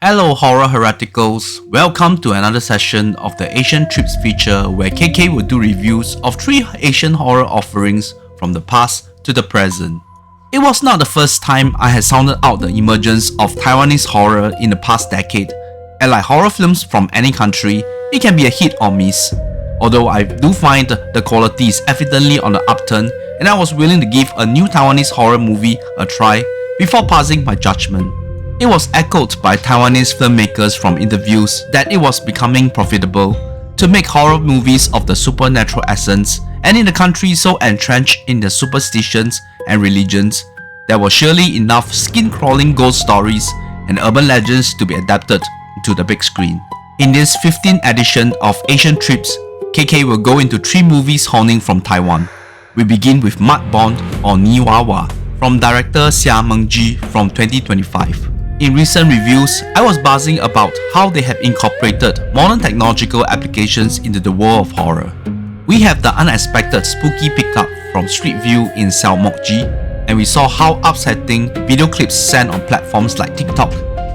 Hello horror hereticals, welcome to another session of the Asian Trips feature where KK will do reviews of 3 Asian horror offerings from the past to the present. It was not the first time I had sounded out the emergence of Taiwanese horror in the past decade, and like horror films from any country, it can be a hit or miss. Although I do find the quality is evidently on the upturn, and I was willing to give a new Taiwanese horror movie a try before passing my judgment. It was echoed by Taiwanese filmmakers from interviews that it was becoming profitable to make horror movies of the supernatural essence, and in a country so entrenched in their superstitions and religions, there were surely enough skin-crawling ghost stories and urban legends to be adapted to the big screen. In this 15th edition of Asian Trips, KK will go into 3 movies hauling from Taiwan. We begin with Mudborn or Niwawa from director Ji from 2025. In recent reviews, I was buzzing about how they have incorporated modern technological applications into the world of horror. We have the unexpected spooky pickup from Street View in Ji, and we saw how upsetting video clips sent on platforms like TikTok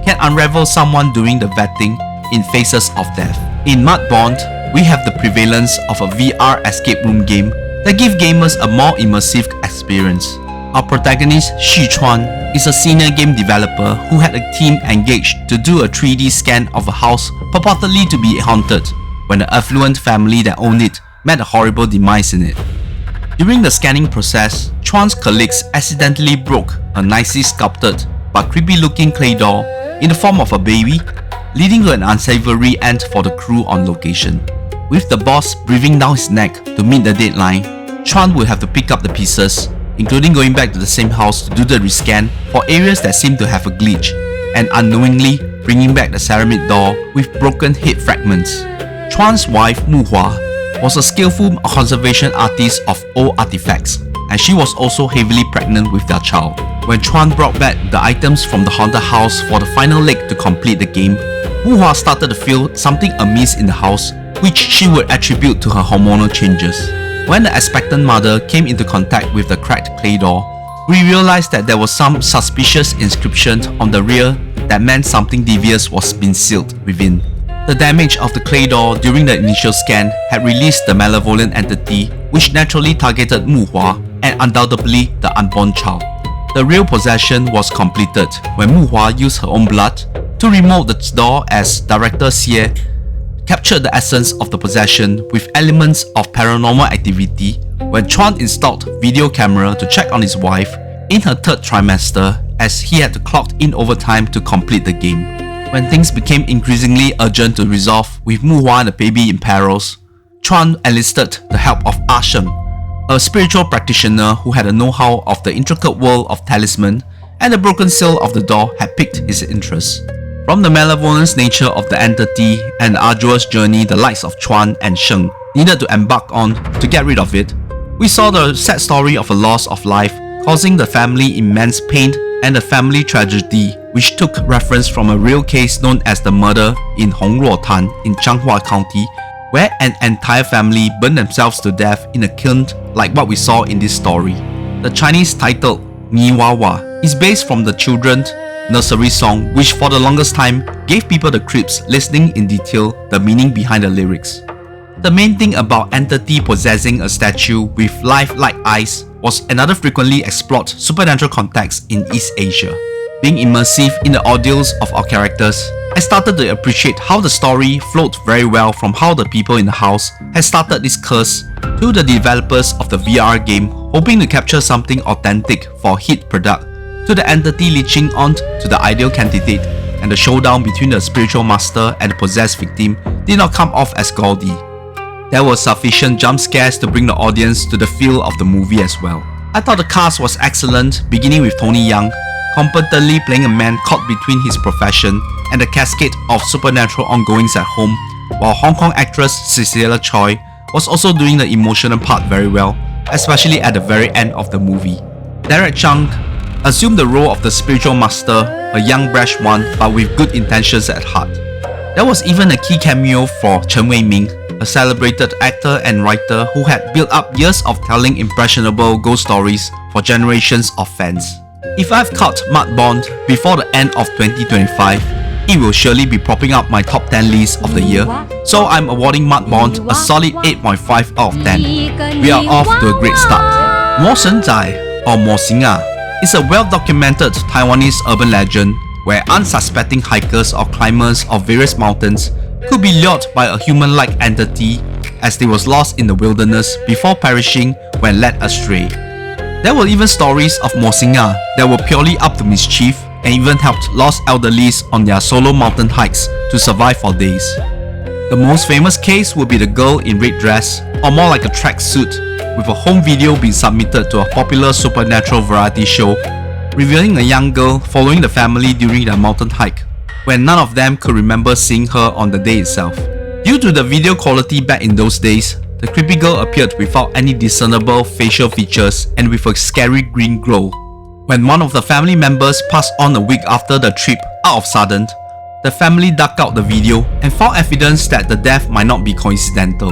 can unravel someone doing the vetting in faces of death. In Mudborn, we have the prevalence of a VR escape room game that gives gamers a more immersive experience. Our protagonist, Xu Chuan, is a senior game developer who had a team engaged to do a 3D scan of a house purportedly to be haunted when the affluent family that owned it met a horrible demise in it. During the scanning process, Chuan's colleagues accidentally broke a nicely sculpted but creepy-looking clay doll in the form of a baby, leading to an unsavory end for the crew on location. With the boss breathing down his neck to meet the deadline, Chuan will have to pick up the pieces, including going back to the same house to do the rescan for areas that seem to have a glitch, and unknowingly bringing back the ceramic doll with broken head fragments. Chuan's wife Mu Hua was a skillful conservation artist of old artifacts, and she was also heavily pregnant with their child. When Chuan brought back the items from the haunted house for the final leg to complete the game, Mu Hua started to feel something amiss in the house, which she would attribute to her hormonal changes. When the expectant mother came into contact with the cracked clay doll, we realized that there was some suspicious inscription on the rear that meant something devious was being sealed within. The damage of the clay doll during the initial scan had released the malevolent entity, which naturally targeted Mu Hua and undoubtedly the unborn child. The real possession was completed when Mu Hua used her own blood to remove the doll, as director Xie captured the essence of the possession with elements of paranormal activity when Chuan installed video camera to check on his wife in her 3rd trimester, as he had to clock in overtime to complete the game. When things became increasingly urgent to resolve with Mu Hua and the baby in perils, Chuan enlisted the help of Shem, a spiritual practitioner who had a know-how of the intricate world of talisman, and the broken seal of the doll had piqued his interest. From the malevolent nature of the entity and the arduous journey the likes of Chuan and Sheng needed to embark on to get rid of it, we saw the sad story of a loss of life causing the family immense pain, and the family tragedy which took reference from a real case known as the murder in Hongluotan in Changhua County, where an entire family burned themselves to death in a kiln like what we saw in this story. The Chinese title Niwawa is based from the children's nursery song, which for the longest time gave people the creeps listening in detail the meaning behind the lyrics. The main thing about entity possessing a statue with lifelike eyes was another frequently explored supernatural context in East Asia. Being immersive in the ordeals of our characters, I started to appreciate how the story flowed very well from how the people in the house had started this curse to the developers of the VR game hoping to capture something authentic for a hit product, to the entity leeching on to the ideal candidate, and the showdown between the spiritual master and the possessed victim did not come off as gaudy. There were sufficient jump scares to bring the audience to the feel of the movie as well. I thought the cast was excellent, beginning with Tony Young, competently playing a man caught between his profession and the cascade of supernatural ongoings at home, while Hong Kong actress Cecilia Choi was also doing the emotional part very well, especially at the very end of the movie. Derek Chung assumed the role of the spiritual master, a young brash one but with good intentions at heart. There was even a key cameo for Chen Wei-ming, a celebrated actor and writer who had built up years of telling impressionable ghost stories for generations of fans. If I've caught Mudborn before the end of 2025, it will surely be propping up my top 10 list of the year, so I'm awarding Mudborn a solid 8.5 out of 10. We are off to a great start. Mo Shen Zai, or Mo Xinga, is a well-documented Taiwanese urban legend where unsuspecting hikers or climbers of various mountains could be lured by a human-like entity as they was lost in the wilderness before perishing when led astray. There were even stories of Mo Xinga that were purely up to mischief and even helped lost elderlies on their solo mountain hikes to survive for days. The most famous case would be the girl in red dress, or more like a tracksuit, with a home video being submitted to a popular supernatural variety show, revealing a young girl following the family during their mountain hike, when none of them could remember seeing her on the day itself. Due to the video quality back in those days, the creepy girl appeared without any discernible facial features and with a scary green glow. When one of the family members passed on a week after the trip out of sudden, the family dug out the video and found evidence that the death might not be coincidental.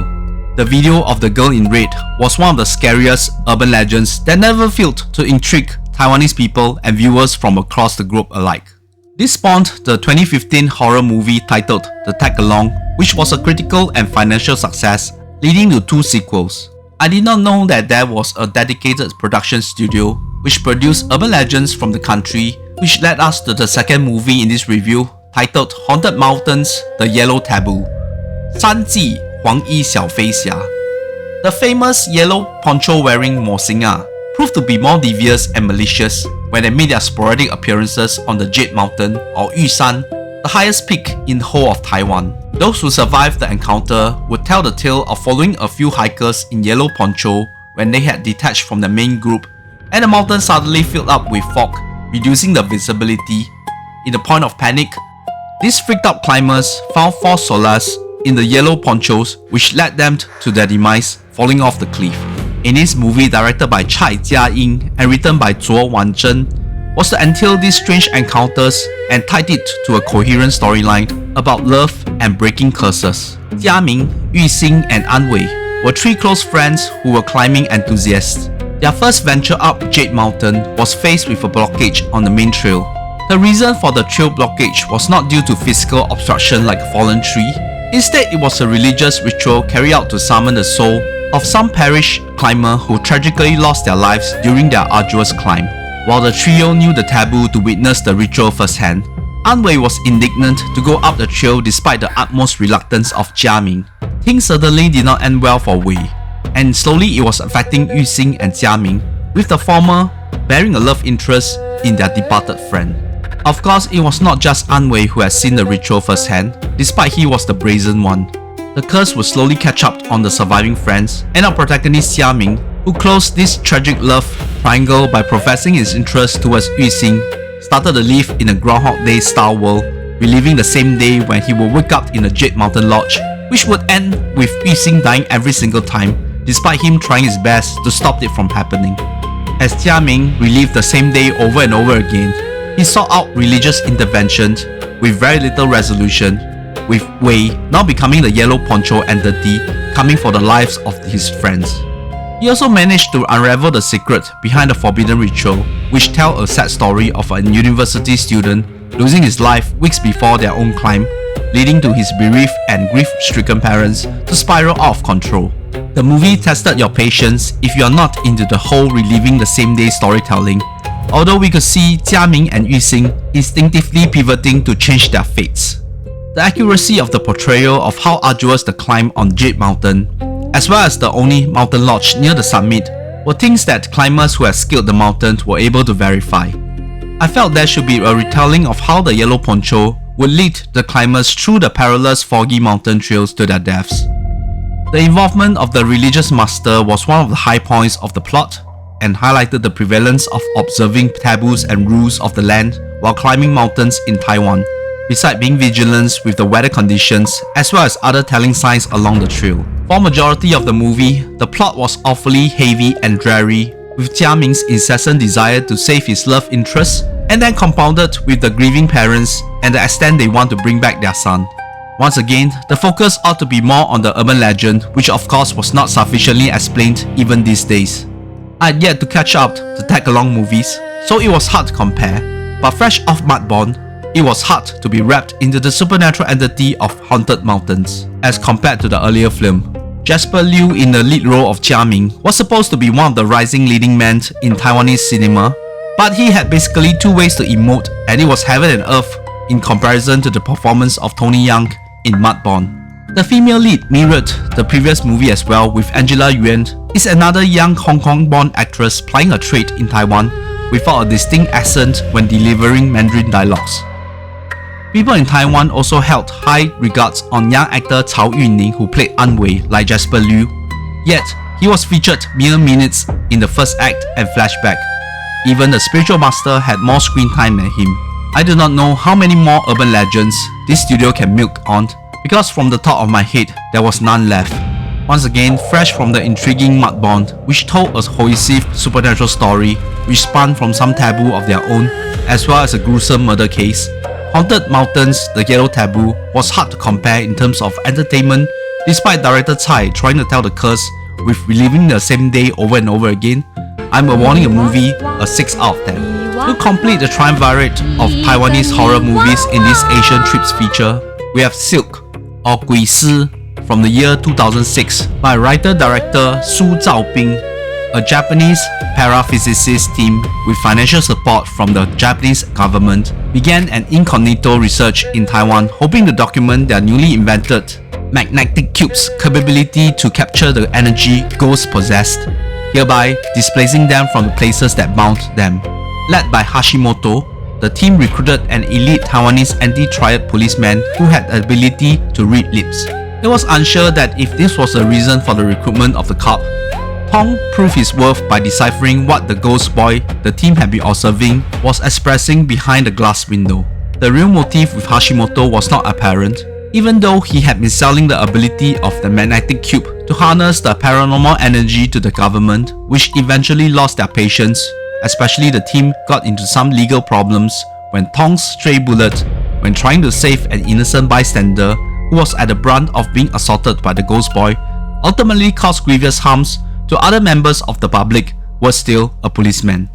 The video of the girl in red was one of the scariest urban legends that never failed to intrigue Taiwanese people and viewers from across the globe alike. This spawned the 2015 horror movie titled The Tag-Along, which was a critical and financial success, leading to 2 sequels. I did not know that there was a dedicated production studio which produced urban legends from the country, which led us to the second movie in this review, titled Haunted Mountains, The Yellow Taboo. 山忌黄衣小飞侠. The famous yellow poncho-wearing Mo Xinga proved to be more devious and malicious when they made their sporadic appearances on the Jade Mountain, or Yushan, the highest peak in the whole of Taiwan. Those who survived the encounter would tell the tale of following a few hikers in yellow poncho when they had detached from the main group and the mountain suddenly filled up with fog, reducing the visibility. In the point of panic, these freaked out climbers found false solace in the yellow ponchos, which led them to their demise, falling off the cliff. In this movie, directed by Chai Jia-ying and written by Zhuo Wanzhen, was to entail these strange encounters and tied it to a coherent storyline about love and breaking curses. Jiaming, Yuxing, and Anwei were 3 close friends who were climbing enthusiasts. Their first venture up Jade Mountain was faced with a blockage on the main trail. The reason for the trail blockage was not due to physical obstruction like a fallen tree. Instead, it was a religious ritual carried out to summon the soul of some perished climber who tragically lost their lives during their arduous climb. While the trio knew the taboo to witness the ritual firsthand, Anwei was indignant to go up the trail despite the utmost reluctance of Jiaming. Things certainly did not end well for Wei, and slowly it was affecting Yuxing and Jiaming, with the former bearing a love interest in their departed friend. Of course, it was not just Anwei who had seen the ritual firsthand, despite he was the brazen one. The curse would slowly catch up on the surviving friends, and our protagonist Jiaming, who closed this tragic love triangle by professing his interest towards Yuxing, started to live in a Groundhog Day style world, reliving the same day when he would wake up in a Jade Mountain Lodge, which would end with Yuxing dying every single time, despite him trying his best to stop it from happening. As Jiaming relived the same day over and over again, he sought out religious interventions with very little resolution, with Wei now becoming the yellow poncho entity coming for the lives of his friends. He also managed to unravel the secret behind the forbidden ritual, which tells a sad story of a university student losing his life weeks before their own climb, leading to his bereaved and grief-stricken parents to spiral out of control. The movie tested your patience if you are not into the whole reliving the same day storytelling, although we could see Jiaming and Yuxing instinctively pivoting to change their fates. The accuracy of the portrayal of how arduous the climb on Jade Mountain, as well as the only mountain lodge near the summit, were things that climbers who had scaled the mountain were able to verify. I felt there should be a retelling of how the yellow poncho would lead the climbers through the perilous foggy mountain trails to their deaths. The involvement of the religious master was one of the high points of the plot, and highlighted the prevalence of observing taboos and rules of the land while climbing mountains in Taiwan, beside being vigilant with the weather conditions as well as other telling signs along the trail. For majority of the movie, the plot was awfully heavy and dreary, with Jiaming's incessant desire to save his love interest, and then compounded with the grieving parents and the extent they want to bring back their son. Once again, the focus ought to be more on the urban legend, which of course was not sufficiently explained even these days. I had yet to catch up to tag-along movies, so it was hard to compare, but fresh off Mudborn, it was hard to be wrapped into the supernatural entity of haunted mountains, as compared to the earlier film. Jasper Liu in the lead role of Jia Ming was supposed to be one of the rising leading men in Taiwanese cinema, but he had basically two ways to emote, and it was heaven and earth in comparison to the performance of Tony Yang in Mudborn. The female lead mirrored the previous movie as well, with Angela Yuan is another young Hong Kong-born actress plying her trade in Taiwan without a distinct accent when delivering Mandarin dialogues. People in Taiwan also held high regards on young actor Cao Yuning, who played An Wei like Jasper Liu, yet he was featured mere minutes in the first act and flashback. Even the spiritual master had more screen time than him. I do not know how many more urban legends this studio can milk on, because from the top of my head, there was none left. Once again, fresh from the intriguing Mudborn, which told a cohesive supernatural story which spun from some taboo of their own, as well as a gruesome murder case, Haunted Mountains, The Yellow Taboo was hard to compare in terms of entertainment, despite director Tsai trying to tell the curse with reliving the same day over and over again. I'm awarding a movie a 6 out of 10. To complete the triumvirate of Taiwanese horror movies in this Asian Trips feature, we have Silk, or Gui Si, from the year 2006 by writer-director Su Zhaobing. A Japanese paraphysicist team with financial support from the Japanese government began an incognito research in Taiwan, hoping to document their newly invented magnetic cube's capability to capture the energy ghosts possessed, hereby displacing them from the places that bound them. Led by Hashimoto, the team recruited an elite Taiwanese anti-triad policeman who had the ability to read lips. It was unsure that if this was the reason for the recruitment of the cop. Tong proved his worth by deciphering what the ghost boy the team had been observing was expressing behind the glass window. The real motive with Hashimoto was not apparent, even though he had been selling the ability of the magnetic cube to harness the paranormal energy to the government, which eventually lost their patience. Especially the team got into some legal problems when Tong's stray bullet, when trying to save an innocent bystander who was at the brunt of being assaulted by the ghost boy, ultimately caused grievous harms to other members of the public who was still a policeman.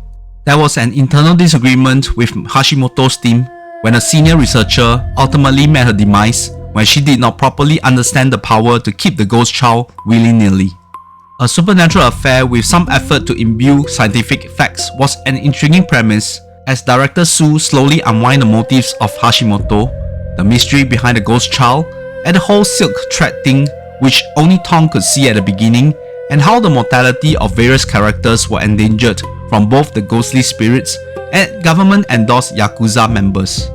There was an internal disagreement with Hashimoto's team when a senior researcher ultimately met her demise when she did not properly understand the power to keep the ghost child willy-nilly. A supernatural affair with some effort to imbue scientific facts was an intriguing premise, as director Su slowly unwind the motives of Hashimoto, the mystery behind the ghost child, and the whole silk thread thing which only Tong could see at the beginning, and how the mortality of various characters were endangered from both the ghostly spirits and government-endorsed Yakuza members.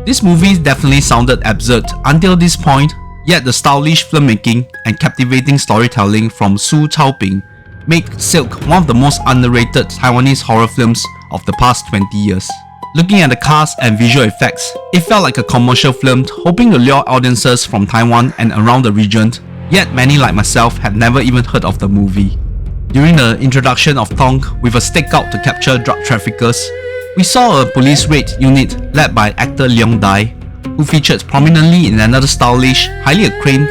This movie definitely sounded absurd until this point, yet the stylish filmmaking and captivating storytelling from Su Zhaobing made Silk one of the most underrated Taiwanese horror films of the past 20 years. Looking at the cast and visual effects, it felt like a commercial film hoping to lure audiences from Taiwan and around the region, yet many like myself had never even heard of the movie. During the introduction of Tong with a stakeout to capture drug traffickers, we saw a police raid unit led by actor Leong Dai, who featured prominently in another stylish, highly acclaimed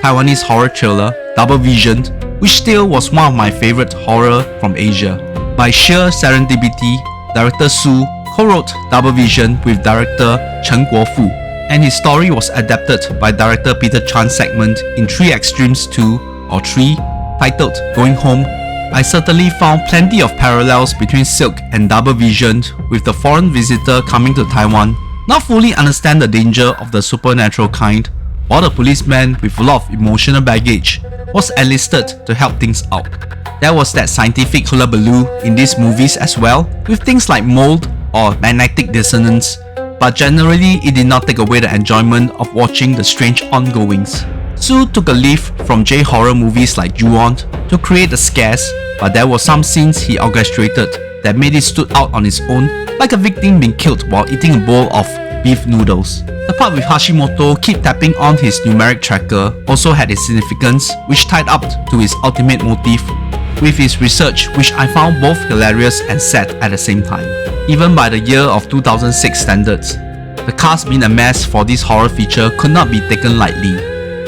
Taiwanese horror thriller, Double Vision, which still was one of my favorite horror from Asia. By sheer serendipity, director Su co-wrote Double Vision with director Chen Guofu, and his story was adapted by director Peter Chan's segment in 3 Extremes 2 or 3, titled Going Home. I certainly found plenty of parallels between Silk and Double Vision, with the foreign visitor coming to Taiwan not fully understand the danger of the supernatural kind, while the policeman with a lot of emotional baggage was enlisted to help things out. There was that scientific hullabaloo in these movies as well, with things like mold or magnetic dissonance, but generally it did not take away the enjoyment of watching the strange ongoings. Su took a leaf from J-horror movies like Ju-on to create the scares, but there were some scenes he orchestrated that made it stood out on its own, like a victim being killed while eating a bowl of beef noodles. The part with Hashimoto keep tapping on his numeric tracker also had its significance, which tied up to his ultimate motive with his research, which I found both hilarious and sad at the same time. Even by the year of 2006 standards, the cast being a mess for this horror feature could not be taken lightly.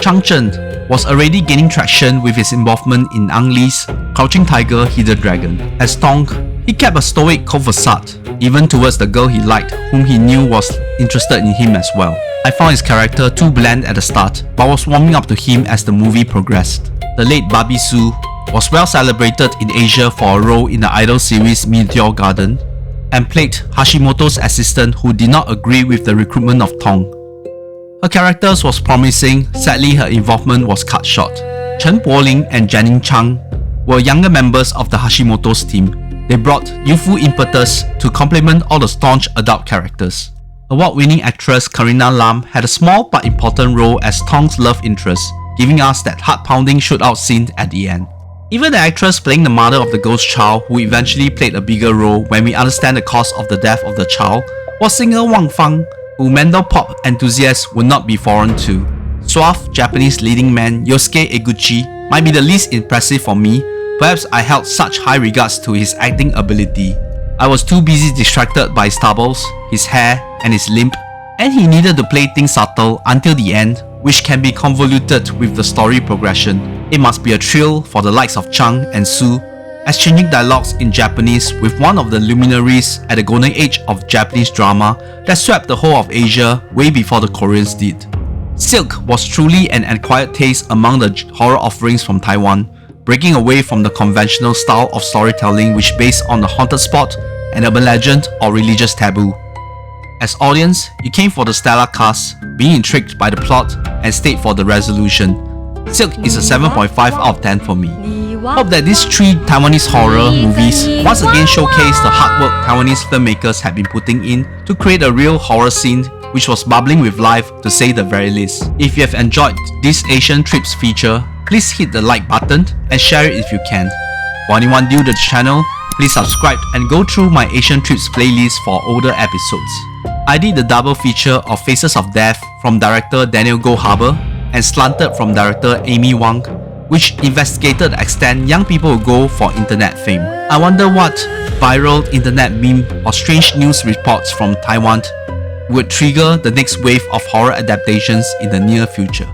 Chang Chen was already gaining traction with his involvement in Ang Lee's Crouching Tiger, Hidden Dragon. As Tong, He kept a stoic cold facade, even towards the girl he liked, whom he knew was interested in him as well. I found his character too bland at the start, but was warming up to him as the movie progressed. The late Barbie Sue was well celebrated in Asia for a role in the idol series Meteor Garden, and played Hashimoto's assistant who did not agree with the recruitment of Tong. Her character was promising, sadly her involvement was cut short. Chen Poling and Janine Chang were younger members of the Hashimoto's team. They brought youthful impetus to complement all the staunch adult characters. Award-winning actress Karina Lam had a small but important role as Tong's love interest, giving us that heart-pounding shootout scene at the end. Even the actress playing the mother of the ghost child, who eventually played a bigger role when we understand the cause of the death of the child, was singer Wang Fang, who Mendo pop enthusiasts would not be foreign to. Suave Japanese leading man Yosuke Eguchi might be the least impressive for me. Perhaps I held such high regards to his acting ability. I was too busy distracted by his stubbles, his hair, and his limp, and he needed to play things subtle until the end, which can be convoluted with the story progression. It must be a thrill for the likes of Chang and Su, exchanging dialogues in Japanese with one of the luminaries at the golden age of Japanese drama that swept the whole of Asia way before the Koreans did. Silk was truly an acquired taste among the horror offerings from Taiwan, breaking away from the conventional style of storytelling which based on the haunted spot, an urban legend, or religious taboo. As audience, you came for the stellar cast, being intrigued by the plot, and stayed for the resolution. Silk is a 7.5 out of 10 for me. Hope that these 3 Taiwanese horror movies once again showcase the hard work Taiwanese filmmakers have been putting in to create a real horror scene which was bubbling with life to say the very least. If you have enjoyed this Asian Trips feature, please hit the like button and share it if you can. For anyone new to the channel, please subscribe and go through my Asian Trips playlist for older episodes. I did the double feature of Faces of Death from director Daniel Goldhaber and Slanted from director Amy Wang, which investigated the extent young people go for internet fame. I wonder what viral internet meme or strange news reports from Taiwan would trigger the next wave of horror adaptations in the near future.